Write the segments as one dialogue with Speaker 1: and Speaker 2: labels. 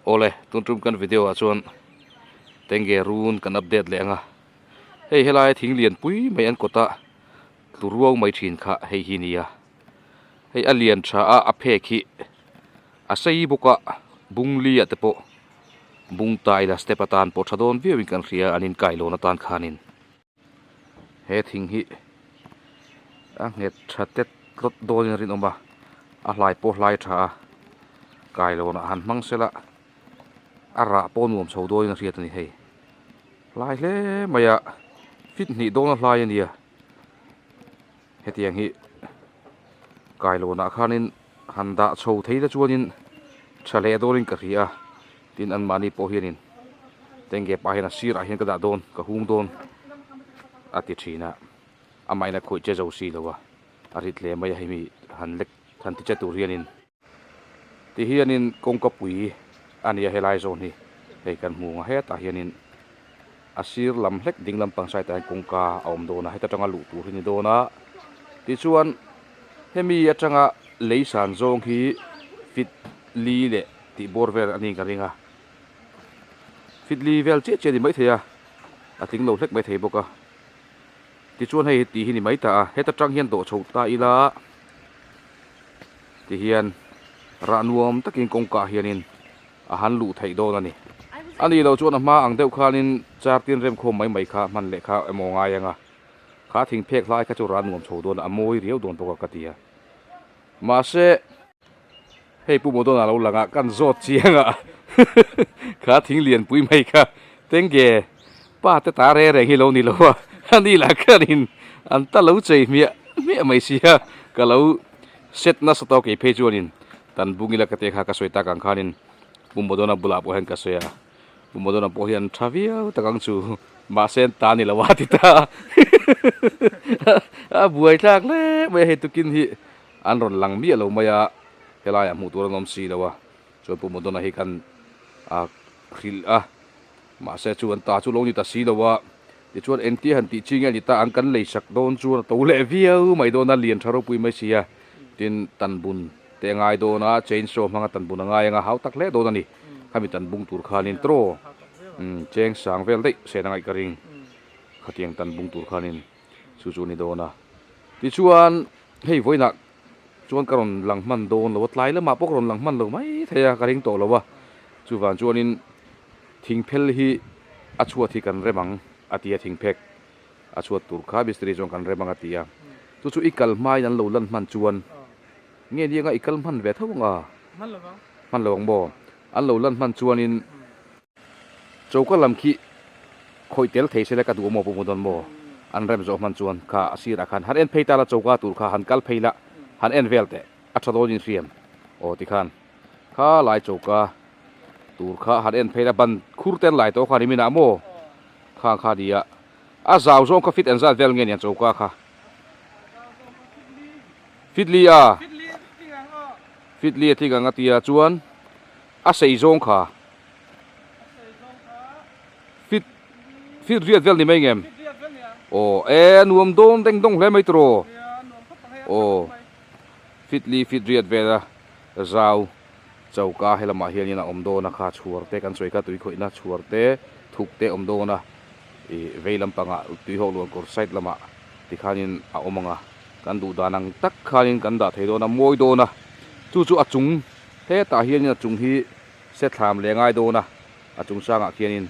Speaker 1: Ole tuntrum kan video a chuan Tengge Rûn kan update lenga hei helai thing lian pui mai an kota turuau mai thin kha hei hi nia hei alian tha a phe khi a sei buka bungli atepo bung tai la stepatan po thadon viewing kan ria anin kailo na tan khanin he thing hi a nge thatet rot don rin oma a hlai po hlai tha kailo na han mangsela ara po nuam chho doi na riat ni hei lai le maya fit ni do na hlai ania hetiang hi kailo na khanin handa chho theila chuanin thale dorin ka ria tin an mani po hianin tenge pa hena sir a hian ka da don ka hung don ati thina amaina khoi che zo si lowa arit le mai hi mi han lek than ti cha tu rianin ti hianin kong ka pui ania helai zon hi hei kan mu nga he ta hianin asir lam hlek ding lam pang sai ta kong ka om do na heta tanga lu tu ri ni do na ti chuan hemi atanga leisan zong hi fit li le ti borvel ani ka ringa fit li vel che che ni mai theya ating lo hlek mai thei boka ti chuan hei ti hi ni mai ta heta tang hian do chho ta ila ti hian ra nuam takin kong ka hianin a han lu thei do na ni ani lo chuan ma ang deuh khanin char tin rem khom mai mai kha man le kha emo nga yanga kha thing phek lai kha chu ran nuam chho don amoi riau don boka katia ma se hei pu modon alo langa kan zot chianga kha thing lian pui mai kha tenge pa te ta re re hi lo ni lo ani la khanin an ta lo chei mi mai sia ka lo set na sto ke phe chuanin tan bungila ka te kha ka soita kang khanin pu modona bula po hen ka soya pu modona po hian thavia takang chu ma sen ta ni la wa ti ta a buai thak le me he tukin hi an ron lang mi lo maya helai mu tur nom si lawa so pu modona hi kan a khil a ma se chu an ta chu lo ni ta si lawa ti chuan enti han ti chinga ni ta an kan lei sak don chu to le viau mai don na lian tharo pui mai sia tin tan bun te ngai do na chain saw manga tan bun ngai nga hau tak le do na ni khami tan bung tur khanin tro cheng sang vel dei se na ngai karing khatiang tan bung tur khanin chu chu ni do na ti chuan hei voina chuan karon langman don lo tlai la ma pok ron langman lo mai theya karing to lo wa chu wan chuanin thingphel hi achuat hi kan remang atia thingphek achuat tur kha bistri jong kan remang atia chu chu ikal mai nan lo lan man chuan nge dia nga ikal man ve thawanga man lo bo an lo lan man chuanin chauka lam khi khoi tel thei se la ka du mo pu modon mo an rem zo man chuan kha asira khan har en pheita la chauka tur kha han kal pheila han en velte athadojin riam o ti khan kha lai chauka tur kha han en pheila ban khurten lai to kha ni mina mo kha dia a zaw zong ka fit en za vel nge ni chauka kha fitli thi ga ngatia chuan a sei zong kha fit riat vel ni mai ngem o e nuam don deng dong hle mai tro o fit riat vela zaw chauka helama hian na omdo na kha chuar te kan choi ka tui khoi na chuar te thuk te omdo na e veilam panga tui ho lo kor side lama ti khanin a omanga kan du danang tak khanin kan da thei do na moi do na chu achung he ta hian achung hi se thlam le ngai do na achung sanga khianin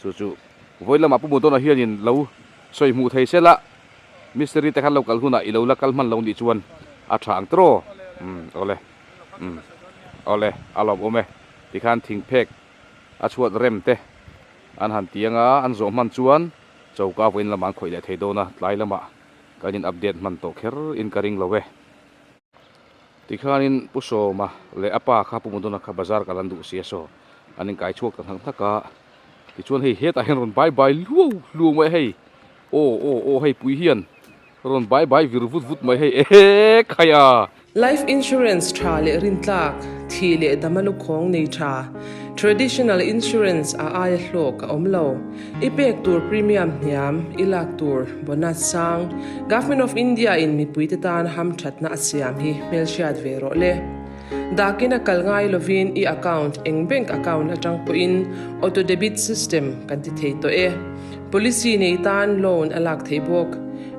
Speaker 1: chu voilama pu mo do na hianin lo soi mu thei sela mystery te khan local huna ilo la kalman lo ni chuan a thang tro ole alom ome ti khan thing phek a chuat rem te an han tianga an zo man chuan chauka voin laman khoi le thei do na tlai lama kanin update man to kher in karing lowe ti khanin puso ma le apa kha pu mo do na kha bazar kalan du sia so anin kai chuak ta thang thaka ti chuan hei het a hen ron bye lu mai hei o hei pui hian ron bye vir vut mai hei khaya
Speaker 2: life insurance tha le rin tlak thi le damalu khong nei tha traditional insurance a ai hlok omlo ipek tur premium niam ilak tur bonus sang government of india in mi puite tan ham thatna asiam hi melshiat vero le dakina kalngai lovin I account eng bank account atang po in auto debit system kan ti thei to e policy nei tan loan alak thei bok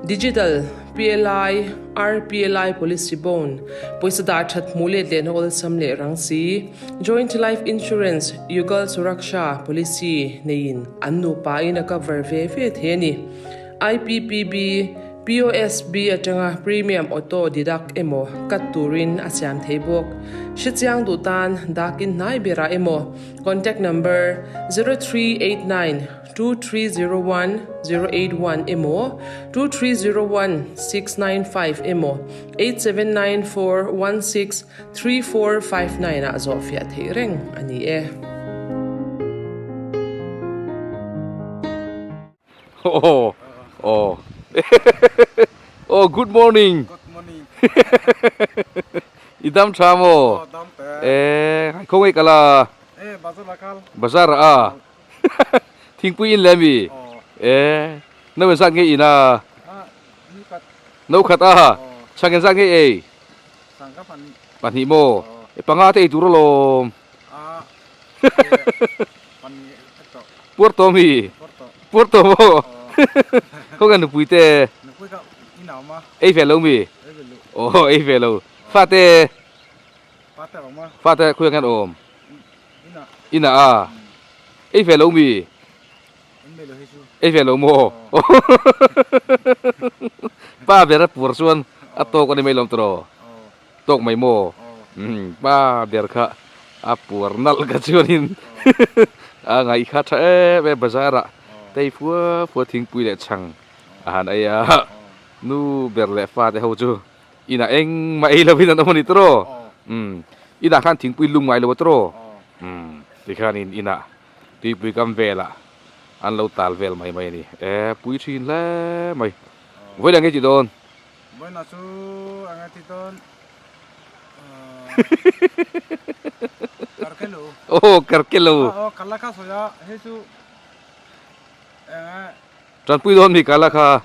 Speaker 2: digital PLI RPLI policy bone poisa da that mule len ol samle rangsi joint life insurance yugal suraksha policy nein annu pa in a cover ve theni IPPB POSB atanga premium auto deduct emo katurin asyam theibok shityang dutan dakin nai bera emo contact number 0389 2301 081 emo 2301 695 emo 8794163459 azofia theireng ani e
Speaker 1: Oh. Oh, good morning.
Speaker 3: Good morning.
Speaker 1: Idam chamo.
Speaker 3: Dam pe.
Speaker 1: Không ai kala.
Speaker 3: Bazar lakal.
Speaker 1: Bazar Thing pui in lemi. No sang nge ina.
Speaker 3: Ni kat.
Speaker 1: No khat Sang sang nge
Speaker 3: Sangka pan.
Speaker 1: Pan hi mo. Panga te turo lo.
Speaker 3: Pan ito.
Speaker 1: Puerto mi. Puerto mo. Không cần được bùi tê.
Speaker 3: Nukui ka inaw ma.
Speaker 1: Về lâu mi.
Speaker 3: Evelu.
Speaker 1: Về lâu. Phát tê.
Speaker 3: Pate ba ma.
Speaker 1: Phát tê khuya ngăn ôm.
Speaker 3: Ina.
Speaker 1: Ina về lâu mi.
Speaker 3: Embelo hisu.
Speaker 1: Về lâu mo. Ba bera pur suan. Ato ko ni may lom tro. Tok may mo. Ba ber ka. Apur nal ka suanin. Ngai khat be bazara. Tây phua thing pui le chang han aya nu berle fa te ho chu ina eng mai lo bin no moni tro ina khan thing pui lung mai lo tro ti khan in ina ti pui kam vela an lo tal vel mai ni pui thin le mai voi dang nge chi don
Speaker 3: Boy na su angati ton. Karkelo.
Speaker 1: Karkelo
Speaker 3: Kalaka soya hisu.
Speaker 1: Tran pui don mi kala kha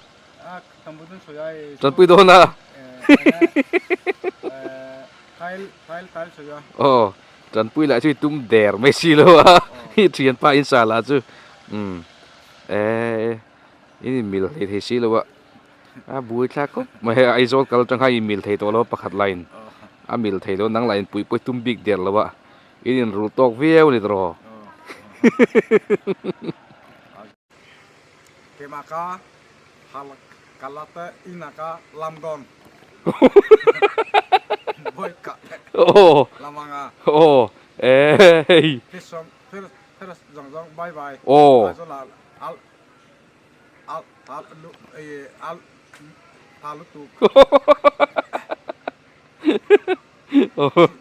Speaker 3: Tambutun soya.
Speaker 1: Tran pui don na
Speaker 3: File soya.
Speaker 1: Tran pui lại chui tum der mai si lo hi thian pa in sala chu ini mil thei si lo bui thla ko mai ai zol kal tang hai mil thei to lo pakhat line mil thei lo nang line pui pui tum big der lo in ru tok view ni tro
Speaker 3: Kemaka halak kalata inaka lamgong. Boy ka. Lamanga. First zong bye bye. Al tu.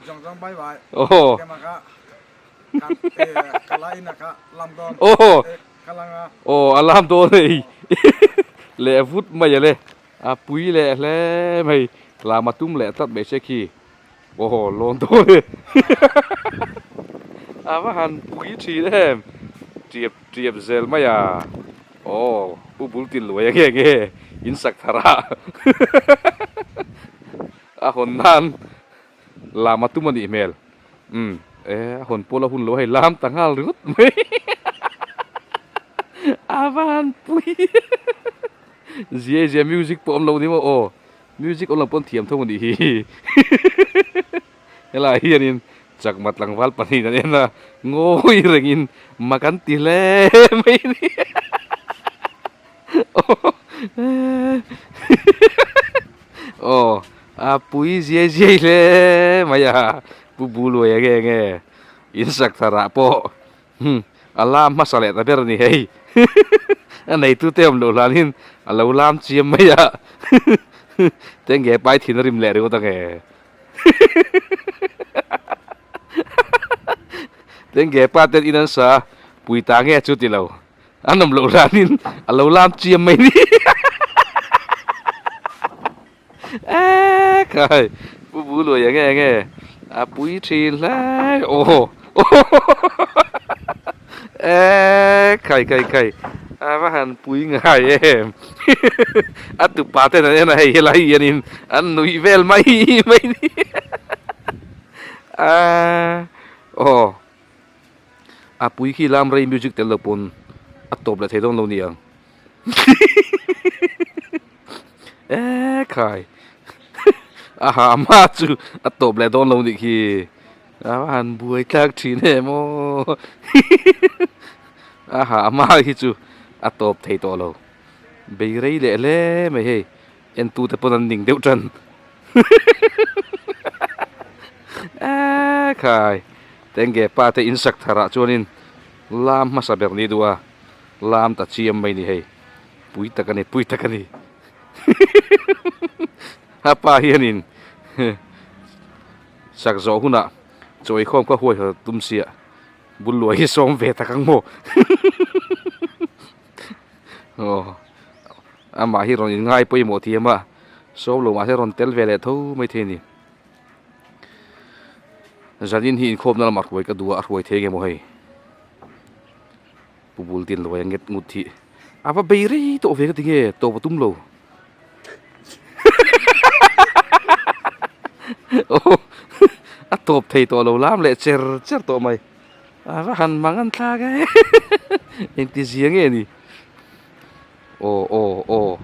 Speaker 3: Zong bye bye. Kemaka kala inaka lamgong. Kalanga.
Speaker 1: Alam to này lẹ phút mày à lẹ pui lẹ lẹ mày là mà tum lẹ tắt bể xe khi lon to này mà han pui chi đấy triệp zel mày bul tin lùi nghe in sak thara hồn nan là mà tum anh email hồn pola hun lùi hay làm tăng hal rút mày Avan pui Zia music po om lo ni mo music om lo pon thiam thong ni hi hela hianin chak mat lang wal pani na na ngoi rengin makan ti le mai ni pui zia le maya bubulu ya nge insak thara po alam masale ta ber ni hei này tu tem lo lanin alo lam chiam mai Tengge pai thin rim le ri ko ta nge Tengge pa ten inan sa pui ta nge chu ti lo anam lo lanin alo lam chiam mai ni kai bu lo ya nge pui thin la kai mà han pui ngai em tu pate na hay lai yanin an nui vel mai ni โอ้ปุยขี้ลามเรย์มิวสิกเตลปนตบเลยเทต้องลงนี่ยังใครหามาจูตบเลยต้องลงนี่ขี้หันบุยทักทีเนี่ยโมหามาขี้จูตบเทตัวเราเบย์เรย์เล่ไม่เฮ้เอ็นตูแต่ปนันดิ่งเดียวจันใครแต่งเก็บป้าแต่อินสักทาระจวนินลามมาสับแบบนี้ดูว่าลามตัดเชียมไม่นี่ให้ปุยตะกันนี่ฮะป้าเฮียนินสักโจหุ่นอ่ะโจยข้อมก็ห่วยเหรอตุ้มเสียบุญรวยส่งเวทกังโมโอ้อามาฮิรอนง่ายไปหมดทีมาส่งลงมาให้รอนเตลเวเลทูไม่เทนี่จันยินหินโคมนั่นมาห่วยก็ดูห่วยเทเกมให้ปูบุลตินลอยเงียบงุดทีapa beri tu ovek tinggi tu betum lo oh atop thei to lo lam le cher to mai han mangan tha ga eng ti ziang e ni oh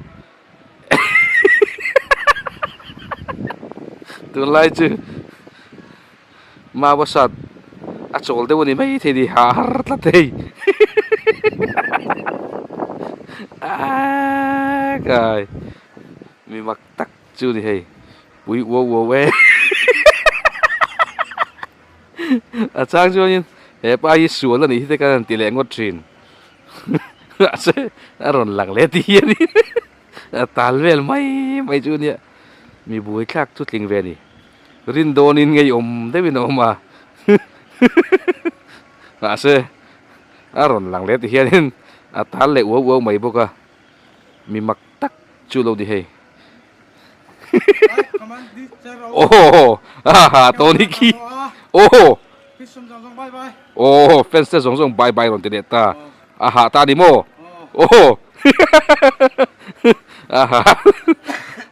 Speaker 1: tu lai chu ma wasat a chol de woni mai thei di har tla thei cái mi mặc tắc chưa thì hay bụi wo ve trang cho nên hẹp ai xuống là ní thế cái tỷ lệ ngót chín sẽ rồi lặng lẽ tiền đi tàn về mấy chú nhỉ mi bụi khác chút linh về đi rin đồn in ngay thế bên mà sẽ rồi lặng lẽ tiền tàn lệ wo mấy bốc à mi mặc tắc chưa lâu đi hay Tony ki fans song bye bye ron te ta ta di mo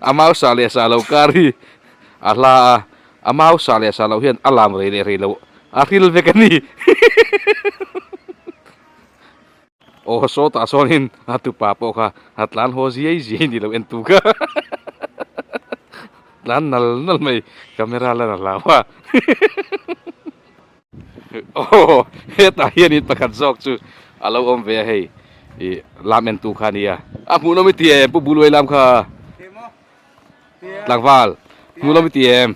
Speaker 1: amau sale salau kari ala amau sale salau hian alam re lo aril vekani so ta sonin atu papo ka atlan ho ji ni lo entu ka lan nal mai kamera la lawa heta hian it pakhat jok chu alo om ve hei lam entu khania mu no mi tie pu buloi lam kha langwal mu no mi tie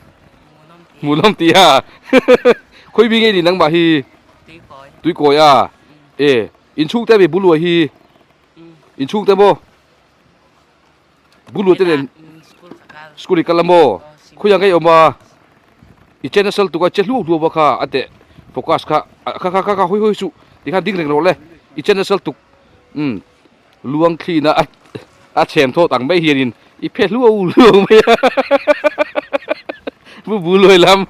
Speaker 1: mu nom tia khoi bi nge ni nang ba hi tui koi a in chuk te be buloi hi in chuk te bo bulu te den skuli kalamo khuyang ai oma I channel tu ka chelu lu ba kha ate focus kha hoi su dikha ding reng ro le I channel tu luang khi na a chem tho tang mai hianin I phe lu mai bu loi lam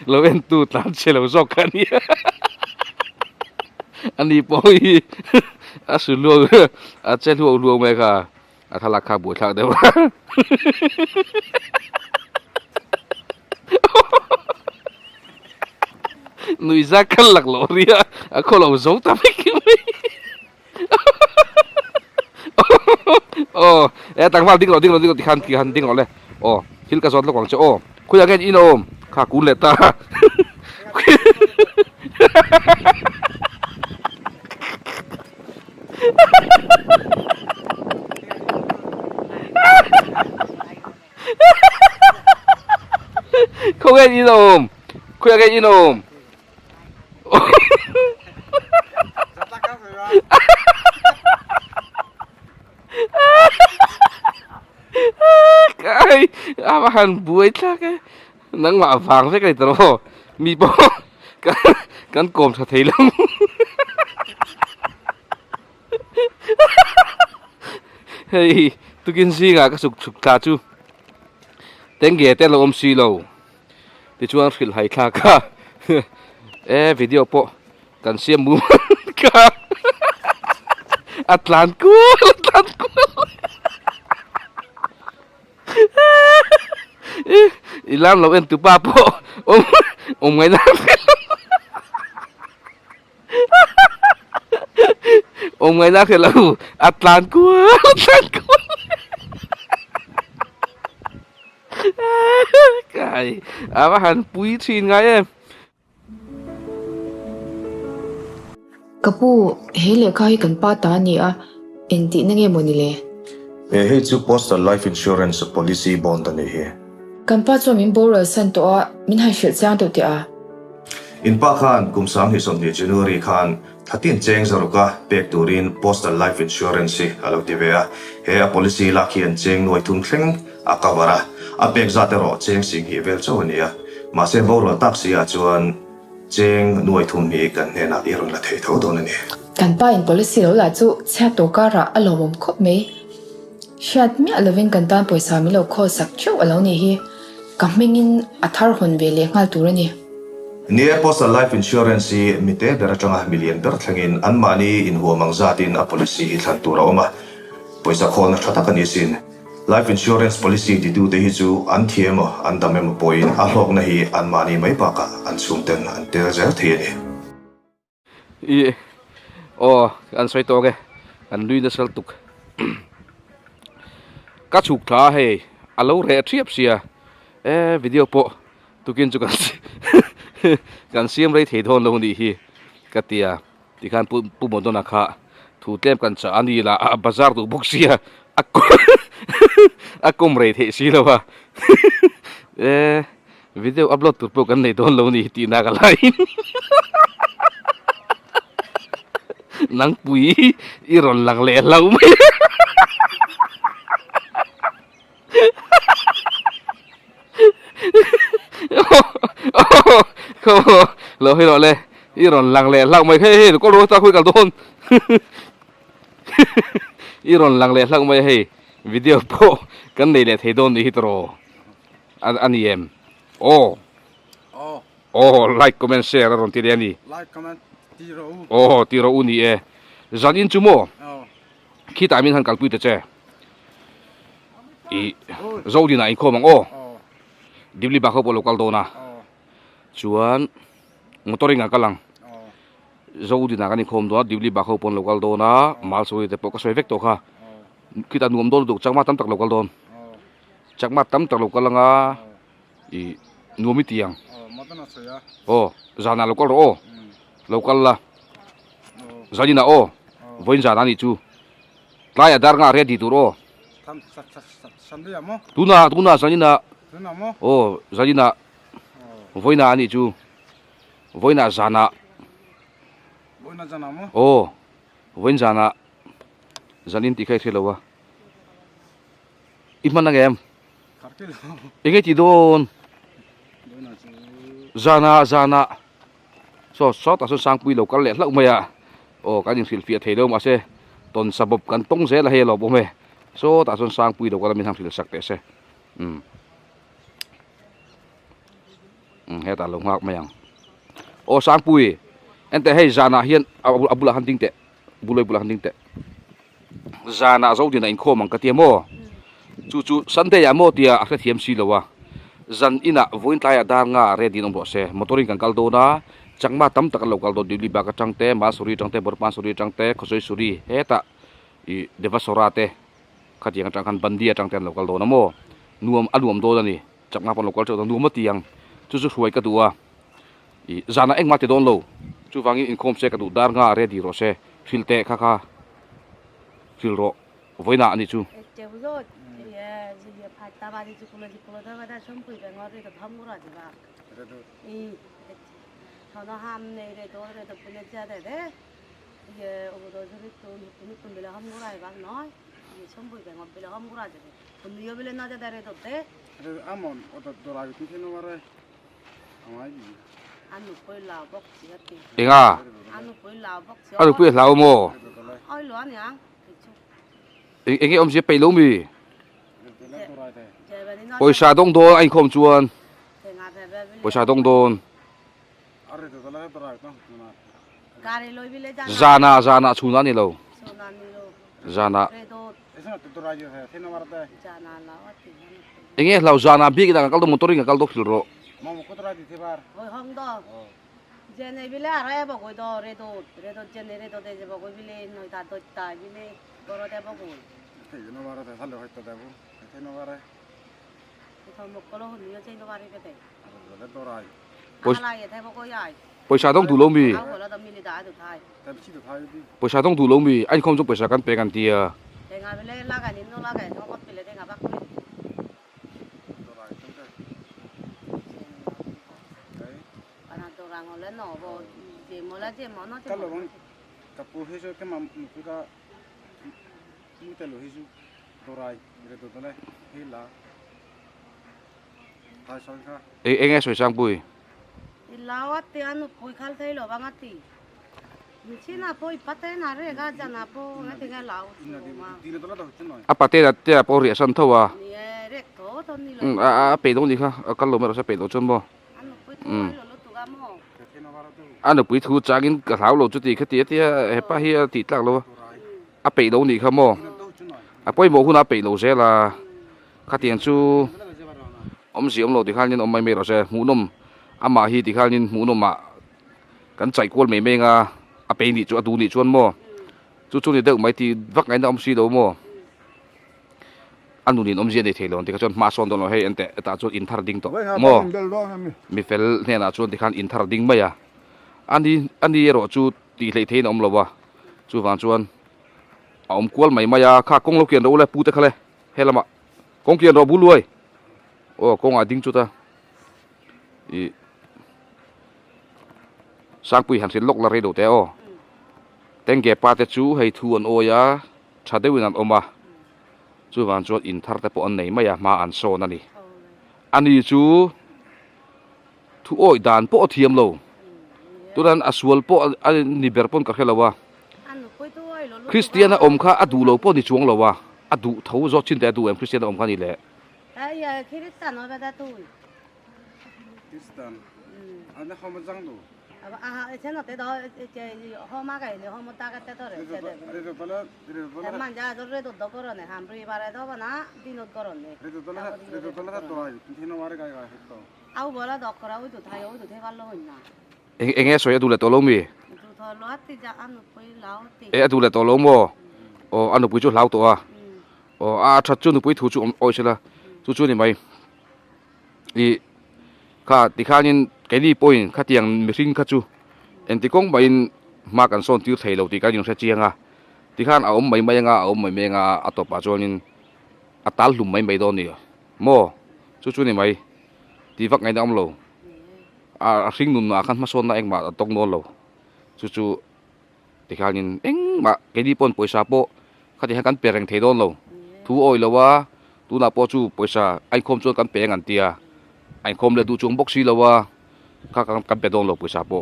Speaker 1: lo en tu tlan chelo jok kan ni ani poi a su lu a chelu lu mai kha a thalak kha bu thak de nuôi ra cân lạc lỗ ria cô lẩu giấu ta biết kiểu này tăng vào tiếng lỗ khăn tiếng lỗ này khi cái giọt nó quảng chỗ khuyên là cái in ôm khá cún lệ ta không nghe in ôm khuyên cái in ôm cái han buổi chắc cái nắng mạ vàng thế cái tao mi bó cắn cồm thật thấy lắm hey tu kinh gì à cái sục thà chú Tengge tên là xì lâu thì chú ăn phil hay khá cả video po kan siya mo ka Atlan ko ilam lo en tu pa po Ngay na ngay na cái lâu Atlan của cái mà hắn bùi chín ngay em
Speaker 4: Kapu hele kai kan pa ta ni a enti na nge moni le
Speaker 5: He chu Postal Life Insurance Policy Bond ani he.
Speaker 4: kan pa cho min bor san to a min ha shil chang to ti a
Speaker 5: In pakhat kum sang hi som ni January khan thatin cheng zaruka pek turin Postal Life Insurance alo tivea he a policy lakhian cheng noi thum thleng akawara a pek zatero cheng sing hi vel chawnia ma se bor taxi a chuan cheng noi thum hi kan hena irun la thei tho don ani.
Speaker 4: kan pa in policy lo la chu cha to ka ra a lo mom khop me shat mi alovin kan tan poisa mi lo kho sak chu alo ni hi kamingin athar hon ve le ngal turani
Speaker 5: Near Postal Life Insurance mite berachanga million ber thlangin anmani in huamang zatin a policy hi thlan tura oma poisa khona thata kanisin life insurance policy di du de hi chu an thiemo an damem point a hlok na hi anmani mai pa ka an sumten an tel zer theni
Speaker 1: i o an soi to ge an lui na sal tuk ka chuk tha he alo re thiep sia video po tukin chu kan kan siam rei thei thon lo ni hi katia ti khan pu mo dona kha thu tlem kan cha ani la bazar tu buksia akum rei thei si lo wa video upload tur po kan nei don lo ni ti na ka lai nang pui iron lang le lau mai lo hi lo le iron lang le lau mai he ko ro ta khui kal don iron lang le lau mai he video po kan nei le thei don ni hitro ani em
Speaker 3: Oh.
Speaker 1: Like comment share ron ti ani
Speaker 3: Like comment tiro u.
Speaker 1: tiro uni zanin chumo
Speaker 3: Oh.
Speaker 1: khi ta min han kal pui te che i zodi na in ko mang o
Speaker 3: Oh.
Speaker 1: dibli ba ko po lokal do na
Speaker 3: Oh.
Speaker 1: chuan motoring a kalang
Speaker 3: Oh.
Speaker 1: zodi na kan khom do dibli ba ko pon lokal do na mal soi te po ka soi vek to kha kita nuam dol du changma tam tak lokal don
Speaker 3: Oh.
Speaker 1: changma tam tak lokal nga i nuami tiang
Speaker 3: Oh. Matan asa ya.
Speaker 1: zana lokal ro lokal la
Speaker 3: Oh.
Speaker 1: zani na voin zana ni chu tlaya dar nga ready tu ro
Speaker 3: Tam sandi ya mo.
Speaker 1: tuna zani na
Speaker 3: Tuna mo.
Speaker 1: zani na voina ani chu voina zana
Speaker 3: Boina jana mo.
Speaker 1: voin zana zanin ti khai thelawa iman na gem
Speaker 3: Karkil.
Speaker 1: enge ti don
Speaker 3: Boina chu.
Speaker 1: zana so ta so sang pui lokal le hlak maya kanin selfie thelo ma se ton sabab kan tong ze la he lo bo me so ta son sang pui lokal min ham sil sak te se he ta lo ngak mayang sang pui ente hei zana hian abula handing te buloi bula handing te zana zo din in khom ang katiamo chu sante ya mo tia akha thiam si lowa zan ina voin tlaya dar nga ready nom se motoring kan kaldo na changma tam tak lokal do dibli ba ka changte ma suri changte borpan suri changte khosoi suri heta i devasorate khatiang changkan bandia changte lokal do na mo nuam aluam do ni changma pon lokal cho nuam tiang chu huai ka duwa i zana eng ma te don lo chu wangi in khom se ka du dar nga ready ro se filte kha filro voina ani chu
Speaker 6: Tabari chukula da bada shampoo ka ngore to thamura jiba I thono ham nei re to pune cha de ye odo jori to pun bela hamura ba noi ye shampoo ka ngore bela hamura je to niyo bela na ja dare to te
Speaker 3: Amon oto dorai ti sino mare. Amai.
Speaker 6: anu poi la bok chi ati
Speaker 1: enga
Speaker 6: anu poi la bok chi
Speaker 1: anu pui lau mo
Speaker 6: oi lo an yang
Speaker 1: enge om je pe lo mi
Speaker 3: Dorai te.
Speaker 1: poisa dong do anh khom chuan poisa dong don
Speaker 3: Are to dorai dorai to.
Speaker 6: gari loi bile ja
Speaker 1: zana chuna ni lo
Speaker 6: sona ni lo
Speaker 1: zana
Speaker 6: re to
Speaker 3: Esa to dorai je sino mare te.
Speaker 6: jana la ati
Speaker 1: enge lau zana bi ki da kal do motoring kal do filro
Speaker 3: mau có ra thì thế bar
Speaker 6: ôi không đó giờ này bây giờ ai bảo coi đó rồi giờ này rồi đây giờ bảo coi bây giờ nói ta tôi ta bây giờ có rồi đây bảo coi
Speaker 3: thế nó bar thế sao lại thế bu thế nó bar
Speaker 6: thôi một cái lỗ hổng như trên nó bar cái thế
Speaker 3: rồi đó rồi
Speaker 6: อะไรthế bảo coi ai
Speaker 1: ปอยชาต้องถูลงมี
Speaker 6: áo của nó tao mi đã được thay
Speaker 3: thế chỉ được thay đi
Speaker 1: ปอยชาต้องถูลงมีอันคอมจงปอยชากันเปกันเตีย
Speaker 6: để ngày bây giờ lá cái nín nó lá cái nó bắt bây giờ để ngày bắt
Speaker 3: rồi chúng ta đấy
Speaker 6: anh ăn đồ rang lên nó vào chỉ mua lá chỉ món nó chỉ
Speaker 3: cái lồng cặp bù hết rồi cái mà một cái đó mua cái lồng hết rồi rồi rồi tụi nó hết là thay xong cả
Speaker 1: เอ็งไงสวยช่างปุย
Speaker 6: lawat ti anu pui khal thei lo bangati michina poi pate na re ga jana po ngati ga law ma
Speaker 3: đi nó đó chứ nói
Speaker 1: อะปะเตะเตะปอเรียสันเทว่า
Speaker 6: ni re to to ni lo
Speaker 1: เปดงนี่ค่ะกันลมเราใช้เปดงจนบ่
Speaker 6: anu pui tu lo tu ga mo
Speaker 3: thế nó bar đâu
Speaker 1: อันนี้ปุยทูจากินกระเท้าเราจุดที่คดีที่เฮป้าเฮียติดหลักเราอะเปดงนี่ค่ะบ่
Speaker 3: đâu chứ nói
Speaker 1: อะปอยบ่ฮู้นะเปดงเสียละคดีอันจูอมสิอมโลที่ข้างนี่อมไม่เมเราเสียหมูนมอามาฮีที่ข้างนี่หมูนมอ่ะกันใจกวนไม่เมงอะเปนี่จูอะดูนี่ชวนบ่จู่ๆนี่เด็กไม่ที่วักไงนะอมสิโดบ่อันนู้นอมเสียได้เทลอนที่เขาชวนมาสอนตอนเราให้อันแต่ตาชวนอินทาร์ดิงต่อ
Speaker 3: vậy hả
Speaker 1: บ่
Speaker 3: bel đó em
Speaker 1: มีเฟลเนี่ยนะชวนที่ขันอินทาร์ดิ้งไหมอ่ะอันนี้รอจูตีเลยเทนอมเราวะจูฟังชวนอมกวนไหมมาอ่ะข้ากงเราเกียนเราเลยปูตะเขาเลยเฮละมะกงเกียนเราบุลวยโอ้กงอ่ะดิ้งจุดอ่ะอีสร้างปุยหันสิลกละเรโดเตอแต่งเก็บปาเตจูให้ทวนโอยะชาเดวินันอมมาจูฟังชวนอินทาร์แต่ปอนไหนไม่อ่ะมาอันโซนั่นนี่อันนี้จูทุกโอยด่านพวกเทียมเราตัวนั้นอสวลพวกอันนี้เบอร์ปนกับเขาเราวะ
Speaker 6: anu pui tu oi lo
Speaker 1: คริสเตียนอมข้าอดูเราพวกนี้ช่วงเราวะอดูเท่าจอดชินแต่ดูเอ็มคริสเตียนอมข้านี่แหละ
Speaker 6: ai ya kristan no beda tu
Speaker 3: Pakistan anh không có răng đủ
Speaker 6: thế nó tới đó ho ma cái ho mo ta cái tới đó
Speaker 3: đây
Speaker 6: rồi
Speaker 3: rồi đó là đây rồi đó là
Speaker 6: man ja rồi đó đó có này ham ri bare đó bana din đó có này
Speaker 3: đây rồi đó là tôi thì nó vào cái hết đó
Speaker 6: áo bữa đó đọc ra ui tụi thầy ui tụi thầy văn lôi nè
Speaker 1: เอ็งไงสวยอดูแลตัวลงมี
Speaker 6: tụi thầy lót thì ra ăn được với lão thì
Speaker 1: อดูแลตัวลงบ่โอ้อันนู้นปุยจุดเหลาตัวโอ้ชัดจุดนู้นปุยถูจุโอ้ยใช่ละจุดนี่ไหมอีข้าที่ข้านี่แกนี่ปุยข้าเตียงมีสิ่งข้าจูเอ็นที่กงไปมากันส่วนที่เทเราที่การยังใช้เจียงอ่ะที่ข้าเอาไม่ยังเอาไม่เมงอ่ะตัวปัจจุบันอัตราลุ่มไม่โดนนี่โม่จุดนี่ไหมที่ฟักไงน้ำเราสิ่งนู้นอาการมาส่วนนั่นเองมาตรงโน้นเราจู่ๆที่ข้านี่เอ็งมาแกนี่ปนปอยซาโปข้าที่ให้กันเปลี่ยนเทโดนเราทูโอยเราว่าตูน่าปอจู่ปอยซาไอ้คมชวนกันเปลี่ยนกันเตียไอ้คมเลยดูจงบ็อกซี่เราว่าข้ากันเปลี่ยนโดนเราปอยซาโป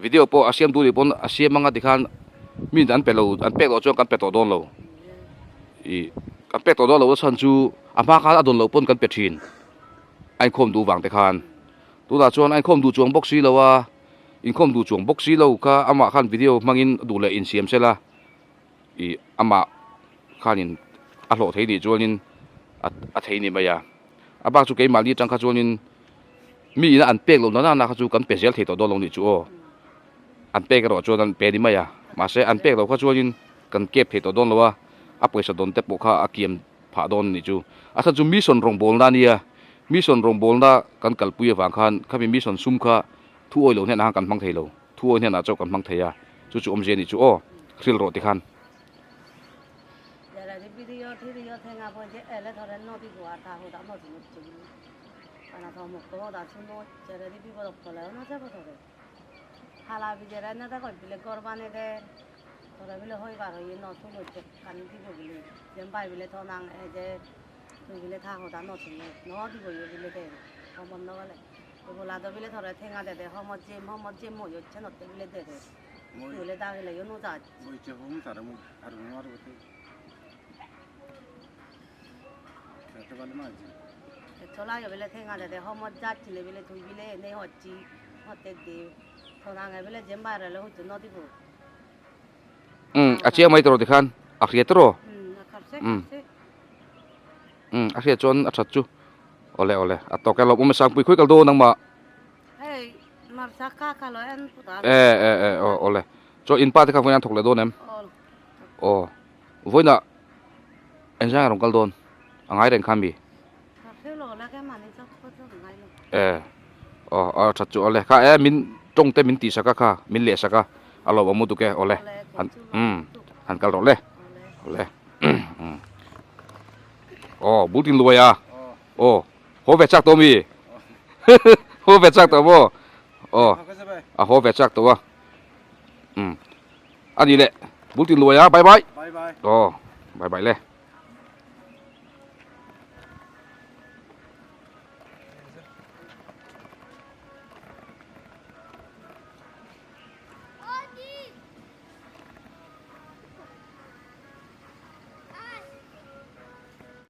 Speaker 1: วิดีโอปออาเซียมดูดิปนอาเซียมมังกรที่ข้ามีอันเปลี่ยนเราจงกันเปลี่ยนตัวโดนเราอีกันเปลี่ยนตัวโดนเราฉันจู่อามาข้าโดนเราปนกันเปลี่ยนทีนไอ้คมดูวางแต่ข้าตัวน่าชวนไอ้คมดูจงบ็อกซี่เราว่าอินคมดูจงบ็อกซี่เราข้าอามาข้าวิดีโอมังอินดูเลยอินเสียมเสร็จละอีอามาข้านินอาโหลเทดีจวนนินอาเทนี่ไปอ่ะอาบางจุกเกมาลีจังข้าจวนนินมีนะอันเป็กลงนั่นนะข้าจูกันเป็ดเสียเทตัวโดนลงนี่จูอันเป็กก็รอจวนอันเป็ดนี่ไม่อ่ะมาเสียอันเป็กเราข้าจวนนินกันเก็บเทตัวโดนเราว่าอาป่วยสะดนแต่ปกข้าอาเกียมผ่าโดนนี่จูอาถ้าจูมีส่วนรองบอลด้านนี้มีส่วนรองบอลด้ากันกัลปุยฝังคันข้ามีส่วนซุ่มข้าทั่วโลกเนี่ยนะกันพังเทโลทั่วเนี่ยนะเจ้ากันพังเทียจู่ๆอมเจนี่จู่คริลโรติคัน
Speaker 6: giờ là cái video thay ngà bọn chết là thằng nó đi qua thằng hồ đã nó chỉ một chừng và thằng một cái hồ đã chung nó giờ là đi video đọc rồi nó sẽ có thôi hà la bây giờ nó đã gọi bile corban này rồi bile hoi vào rồi nó chung một chừng ăn đi bộ bile giờ bài bile thằng nàng giờ tôi bile thằng hồ đã nó chung nó đi bộ bile đây không muốn nó lại rồi là tôi bile thằng thay ngà để không một chim một chút nó tới bile đây bile ta cái này nó ra
Speaker 3: mỗi chiều hôm ta được một rồi thế vào nó gì
Speaker 6: cho lại bây giờ thay ngà để không một chát chỉ lấy bây giờ tôi bây giờ này họ chỉ họ tết đi thằng nàng bây giờ dám bài rồi là họ chỉ nói đi bộ
Speaker 1: อาเจียไม่ตรอติคันอาเสียตรอ
Speaker 6: khắp xét
Speaker 1: อาเสียจนอาชัดจูโอเลอาตอกแกเราไม่สั่งไปคุยกันดูนังมา
Speaker 6: mar saka ka lo en puta
Speaker 1: ole cho in pa te ka voina thok le don em voina enjang rong kal don angai ren khambi
Speaker 6: ka fe lo la ka mani chak ko chak ngai lo
Speaker 1: chat chu ole ka min tong te min ti saka kha min le saka alo ba mu tu ke ole han kal ro le ole bultin luaya ho ve chak to mi ho ve chak to bo ho ve chak to wa ani le bultin luaya bye bye
Speaker 3: bye bye
Speaker 1: bye bye le